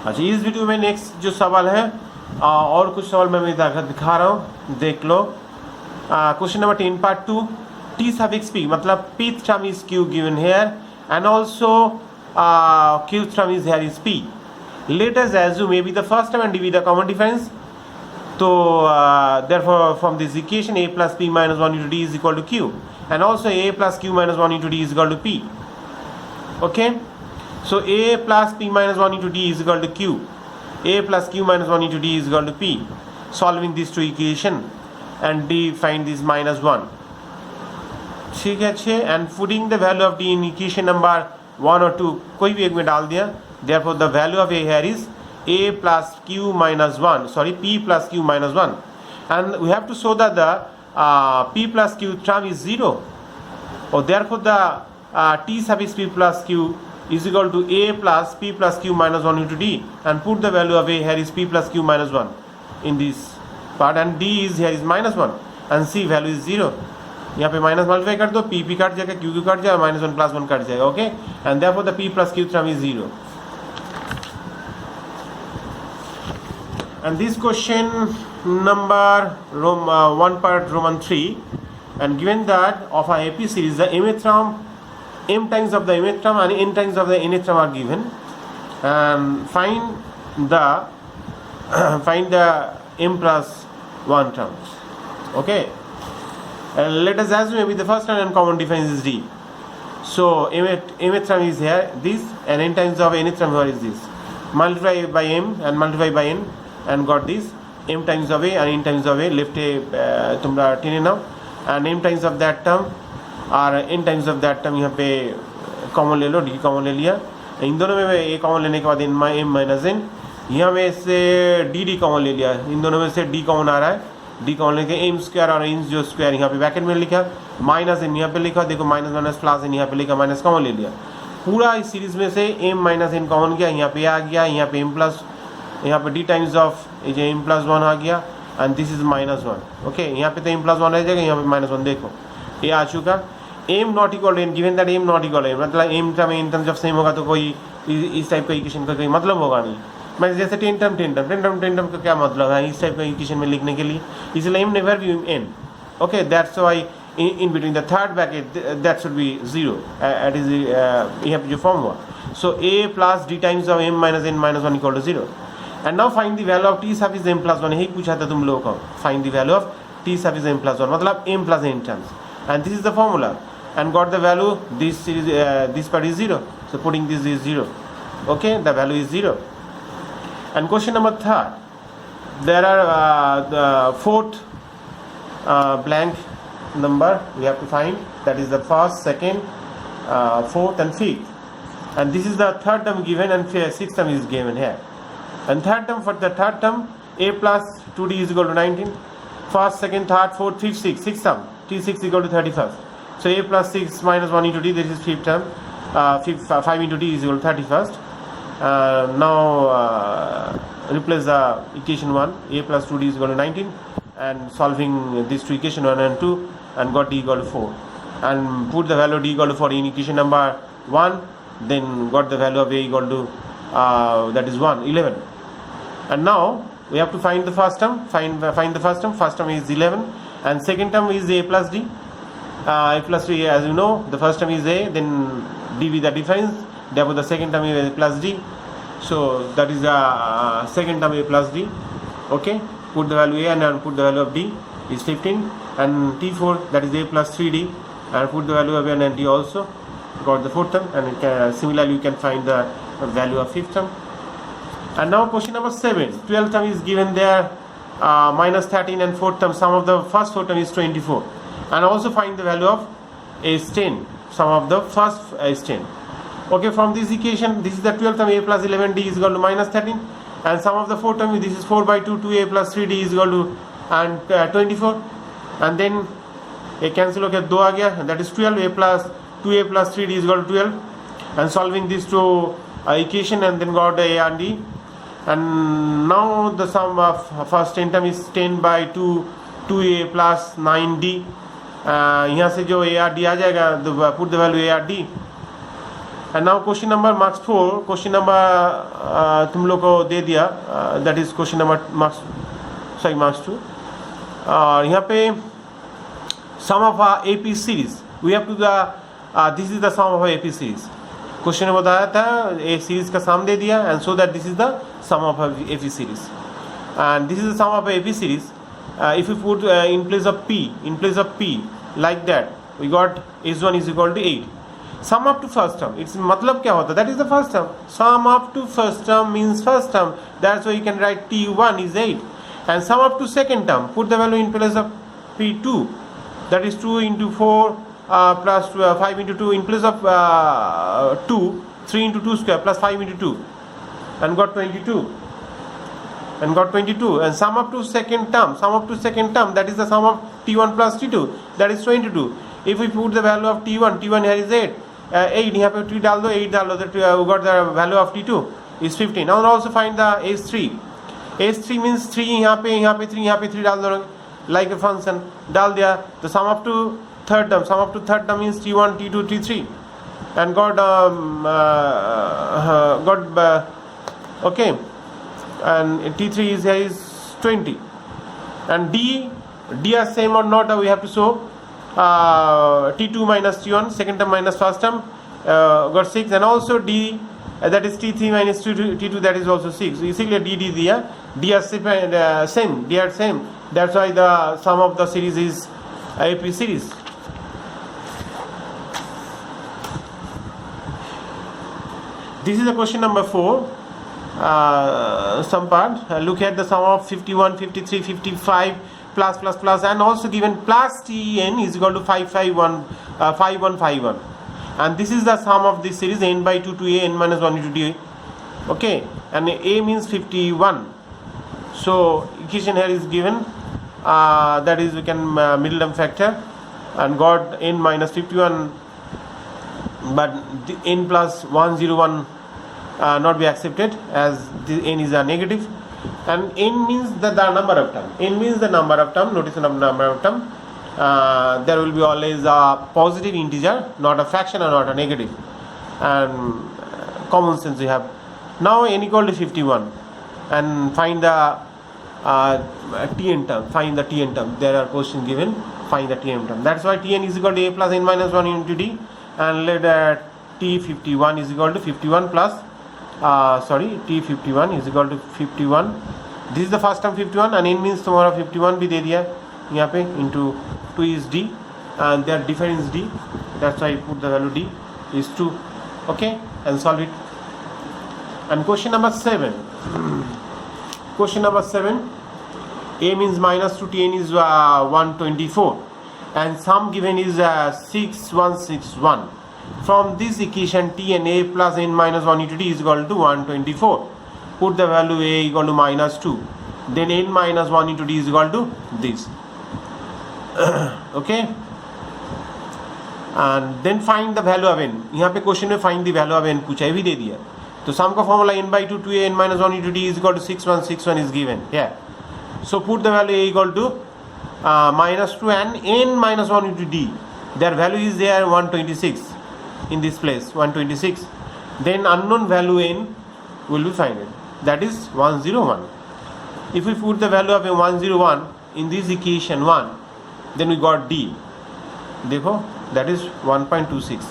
अच्छा, इस वीडियो में नेक्स्ट जो सवाल है और कुछ सवाल मैं दिखा रहा हूँ, देख लो। Question number 10 part 2, T suffix P मतलब pth term is q given here and also qth term is here is p. Let us assume a be the first term and d be the common difference. So therefore from this equation a plus p minus 1 into d is equal to q, and also a plus q minus 1 into d is equal to p. Okay, so a plus p minus 1 into d is equal to q, a plus q minus 1 into d is equal to p. Solving these two equation and d find this minus 1. ठीक है अच्छे, and putting the value of D in equation number 1 और 2 कोई भी एक में डाल दिया। Therefore the value of A here is a plus q minus 1, sorry, p plus q minus 1, and we have to show that the p plus q term is 0, or therefore the t suffix p plus q is equal to a plus p plus q minus 1 into d, and put the value of a here is p plus q minus 1 in this part, and d is here is minus 1 and c value is 0. यहाँ पे minus multiply कर दो, P P cut जाएगा, Q Q cut जाएगा, minus 1 plus 1 cut जाएगा. Okay, and therefore the P plus Q term is 0. And this question number 1 part Roman 3, and given that of our AP series the mth term, m times of the mth term and n times of the nth term are given, and find the m plus 1 terms. Okay, let us assume maybe the first term and common difference is d. So mth term is here this, and n times of nth term here is this. Multiply by m and multiply by n and got this m times of a and n times of a left a तुमरा टेने now, and m times of that term और n times of that term यहाँ पे common ले लो, d common ले लिया. इन दोनों में a common लेने के बाद m माइनस n, यहाँ में से d कॉमन ले लिया. इन दोनों में से d कॉमन आ रहा है, d कॉमन लेके m स्क्वायर और n जो स्क्वायर यहाँ पे ब्रैकेट में लिखा, माइनस n यहाँ पे लिखा, देखो माइनस माइनस प्लस n यहाँ पे लिखा, माइनस कॉमन ले लिया. पूरा इस सीरीज में से m माइनस n कॉमन किया, यहाँ पे आ गया, यहाँ पे m प्लस, यहाँ पे d टाइम्स ऑफ ये m प्लस 1 आ गया, and this is minus 1. Okay, यहाँ पे तो m प्लस 1 रह जाएगा, यहाँ पे माइनस 1, देखो ये आ चुका. m not equal to n, given that m not equal to n, मतलब m टर्म n टर्म जब सेम होगा तो कोई इस टाइप का इक्वेशन का कोई मतलब होगा नहीं. मैं जैसे 10 टर्म का क्या मतलब है इस टाइप का इक्वेशन में लिखने के लिए, इसलिए m never be n. Okay, that's why in between the third bracket that should be 0. That is यहाँ पे जो फॉर्म हुआ. So a plus d times of m minus n minus 1 equal to 0. And now find the value of t suffix m plus 1. यही पूछा था तुम लोगों को. Find the value of t suffix m plus 1 मतलब m plus n terms. And this is the formula. And got the value. This is this part is 0. So putting this is 0. Okay, the value is 0. And question number 3. There are the fourth blank number we have to find, that is the first, second, fourth and fifth, and this is the third term given, and sixth term is given here. And third term, for the third term a plus 2d is equal to 19, first, second, third, fourth, fifth, sixth term t6 equal to 31st. So a plus 6 minus 1 into d, this is fifth term, 5 into d is equal to 31st. Now replace the equation 1, a plus 2d is equal to 19, and solving these two equation 1 and 2, and got d equal to 4, and put the value of d equal to 4 in equation number 1, then got the value of a equal to that is 11. And now we have to find the first term. Find the first term. First term is 11, and second term is a plus d. A plus d, as you know, the first term is a, then d with the difference, therefore the second term is a plus d. So that is the second term a plus d. Okay, put the value a and put the value of d is 15, and t4 that is a plus 3d, and put the value of n and d also, got the fourth term, and similarly you can find the value of fifth term. And now question number 7, 12th term is given there, minus 13, and fourth term, sum of the first fourth term is 24, and also find the value of is 10, sum of the first is 10. Okay, from this equation, this is the 12th term, a plus 11d is equal to minus 13, and sum of the fourth term, this is 4 by 2, 2a plus 3d is equal to and 24, and then a cancel okay 2 आ गया, that is 12, a plus 2a plus 3d is equal to 12, and solving these two equation, and then got a and d, and now the sum of first 10 term is 10 by 2, 2a plus 9d. यहाँ से जो a r d आ जाएगा, put the value a r d, and now question number marks 4, question number तुम लोग को दे दिया, that is question number marks 2। और यहाँ पे sum of AP series we have to this is the sum of AP series. क्वेश्चन में बताया था ए सीरीज का सम दे दिया, and so that this is the sum of AP series, and this is the sum of AP series. If you put in place of P like that, we got H1 is equal to 8. Sum up to first term, it's मतलब क्या होता है, that is the first term. Sum up to first term means first term, that's why you can write T1 is 8. And sum up to second term, put the value in place of P2, that is 2 into 4 plus 5 into 2 in place of 2, 3 into 2 square plus 5 into 2, and got 22. And got 22. And sum up to second term, that is the sum of T1 plus T2, that is 22. If we put the value of T1 here is 8, 8 यहाँ पे 3 डाल दो, 8 डाल दो, that we got the value of T2 is 15. Now also find the H3. H3 means 3 यहाँ पे 3, यहाँ पे 3 डाल दो, like a function डाल दिया, तो sum up to third term means T1, T2, T3, and okay, and T3 is 20, and D are same or not, we have to show T2 minus T1, second term minus first term, got 6, and also D, that is T3 minus T2, that is also 6. So इसीलिए D दिया, D are same, that's why the sum of the series is AP series. This is the question number 4. Some part, look at the sum of 51, 53, 55 plus, and also given plus Tn is equal to 5151, and this is the sum of this series n by 2 to a n minus 1 into d. Okay, and a means 51, so equation here is given, that is we can middle term factor, and got n minus 51, but the n plus 101 not be accepted as the n is a negative, and n means the number of term. Notice the number of term. There will be always a positive integer, not a fraction or not a negative, and common sense we have. Now n equal to 51, and find the Tn term. Find the Tn term. There are questions given. Find the Tn term. That's why Tn is equal to a plus n minus 1 into d, and let T51 is equal to 51 plus T51 is equal to 51. This is the first term 51, and n means तुम्हारा 51 भी दे दिया यहाँ पे, into 2 is d, and their difference d, that's why I put the value d is 2. Okay, and solve it. And question number 7, a means minus 2 Tn is 124, and sum given is 6161. From this equation Tn a plus n minus 1 into d is equal to 124. Put the value a equal to minus 2, then n minus 1 into d is equal to this. Okay, and then find the value of n. यहाँ पे question में find the value of n पूछा है, भी दे दिया, तो सम का formula n by 2 to a n minus 1 into d is equal to 6161 is given. Yeah, so put the value a equal to minus 2 and n minus 1 into d. Their value is there 126 in this place, 126. Then unknown value n will be found, that is 101. If we put the value of a 101 in this equation 1, then we got d. देखो, that is 1.26.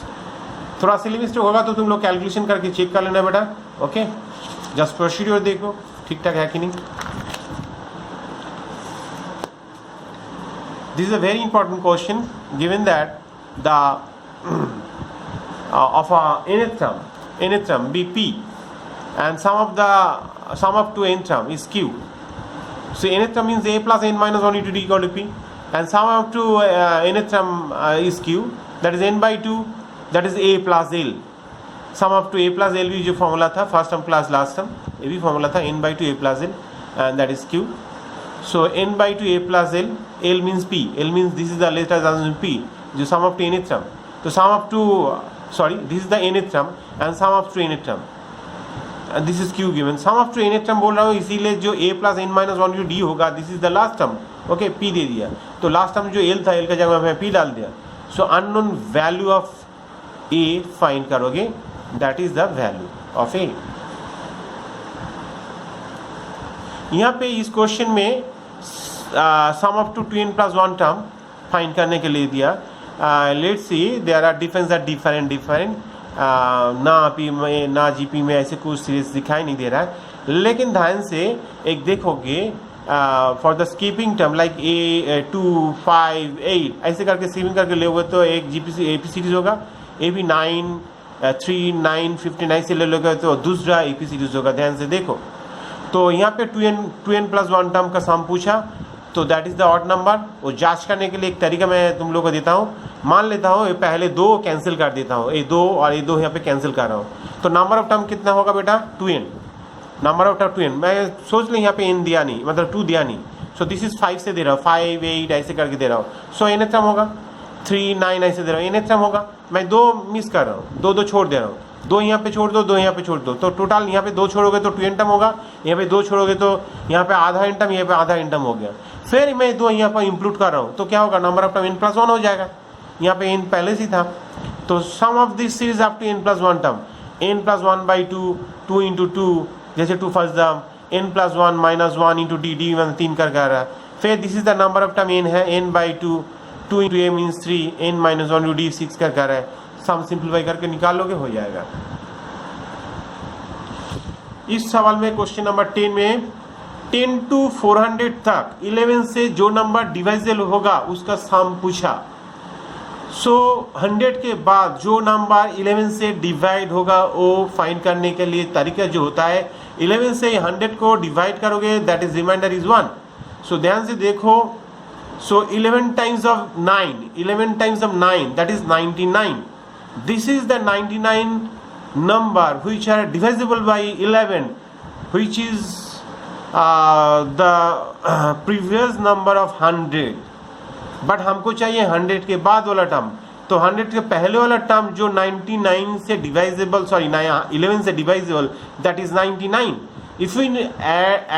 थोड़ा silly mistake होगा तो तुम लोग calculation करके check कर लेना बेटा. ओके, जस्ट प्रोसीड्यूर देखो ठीक ठाक है कि नहीं. This is a very important question, given that the of a nth term be p, and sum of to nth term is q. So nth term means a plus n minus 1 into d equal to p, and sum of to nth term is q, that is n by 2, that is a plus l. Sum of to a plus l भी जो formula था first term plus last term, ये भी formula था n by 2 a plus l, and that is q. So n by 2 a plus l, l means p, l means this is the latest answer p, जो sum of to nth term. तो sum of to this is the nth term and sum of to nth term, and this is q given. Sum of to nth term बोल रहा हूँ इसीलिए जो a plus n minus 1 into d होगा, this is the last term. Okay, p दे दिया, तो last term जो l था, l का जगह में p डाल दिया. So unknown value of a find करोगे, that is the value of A. यहाँ पे इस क्वेश्चन में sum up to 2n+1 term find करने के लिए दिया। Let's see there are different ना पी में ना जीपी में ऐसे कुछ सीरीज दिखाई नहीं दे रहा है, लेकिन ध्यान से एक देखोगे for the skipping term like a 2 5 8 ऐसे करके स्कीपिंग करके लोगे तो एक जीपीसी एपी सीरीज होगा, ए भी 9 3 9 59 से ले लोगे तो दूसरा एपी सीरीज होगा। ध्यान से देखो तो यहाँ पे 2n+1 टर्म का सम पूछा तो that is the odd number. वो जांच करने के लिए एक तरीका मैं तुम लोग को देता हूँ। मान लेता हूँ ये पहले 2 कैंसिल कर देता हूँ, ये 2 और ये 2 यहाँ पे कैंसिल कर रहा हूँ, तो नंबर ऑफ टर्म कितना होगा बेटा 2n, number of term 2n। मैं सोच लें यहाँ पे n दिया नहीं, मतलब 2 दिया नहीं, सो दिस इज 5 से दे रहा हूँ, 5 8 ऐसे करके दे रहा हूँ, सो n टर्म होगा 3 9 ऐसे दे रहा हूँ, n टर्म होगा। मैं 2 मिस कर रहा हूँ, 2 छोड़ दे रहा हूँ, 2 यहाँ पे छोड़ दो, 2 यहाँ पे छोड़ दो, तो टोटल यहाँ पे 2 छोड़ोगे तो 2n टर्म होगा, यहाँ पे 2 छोड़ोगे तो यहाँ पे आधा n टर्म, यहाँ पे आधा n टर्म हो गया। फिर मैं 2 यहाँ पर इंक्लूड कर रहा हूँ तो क्या होगा, नंबर ऑफ टर्म n+1 हो जाएगा, यहाँ पे n पहले से था। तो sum of this series up to n+1 term, n+1/2 2 into 2 जैसे 2 first term, n+1 -1 into d 3 कर रहा है। फिर this is the number of term n है, n/2 2 into a means 3, n -1 into d 6 कर रहा है। सम सिंप्लीफाई करके निकालोगे हो जाएगा। इस सवाल में क्वेश्चन नंबर 10 में 10 to 400 तक 11 से जो नंबर डिवाइजेबल होगा उसका सम पूछा। सो 100 के बाद जो नंबर 11 से डिवाइड होगा वो फाइंड करने के लिए तरीका जो होता है, 11 से 100 को डिवाइड करोगे दैट इज रिमाइंडर इज 1। सो ध्यान से देखो, सो 11 times of 9 that is 99। This is the 99 number which are divisible by 11, which is the previous number of 100, but हमको चाहिए 100 के बाद वाला टर्म। तो 100 के पहले वाला टर्म जो 99 से डिवाइजेबल, सॉरी 11 से divisible, that is 99। If we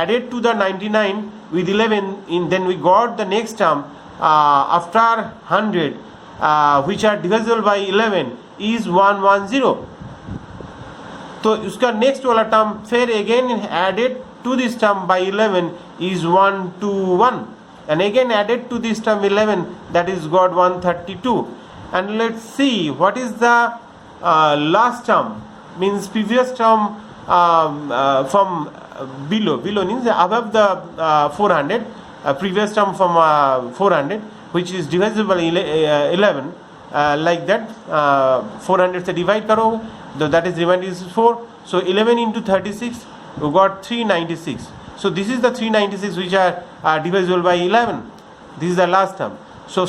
added to the 99 with 11 in, then we got the next term after 100 which are divisible by 11 is 110। तो उसका नेक्स्ट वाला टर्म फिर again added to this term by 11 is 121, and again added to this term 11, that is got 132। and let's see what is the last term, means previous term from below means above the 400, previous term from 400 which is divisible 11, like that 400 से divide करोगे तो that is remainder is 4, so 11 into 36 we got 396। so this is the 396 which are divisible by 11, this is the last term। so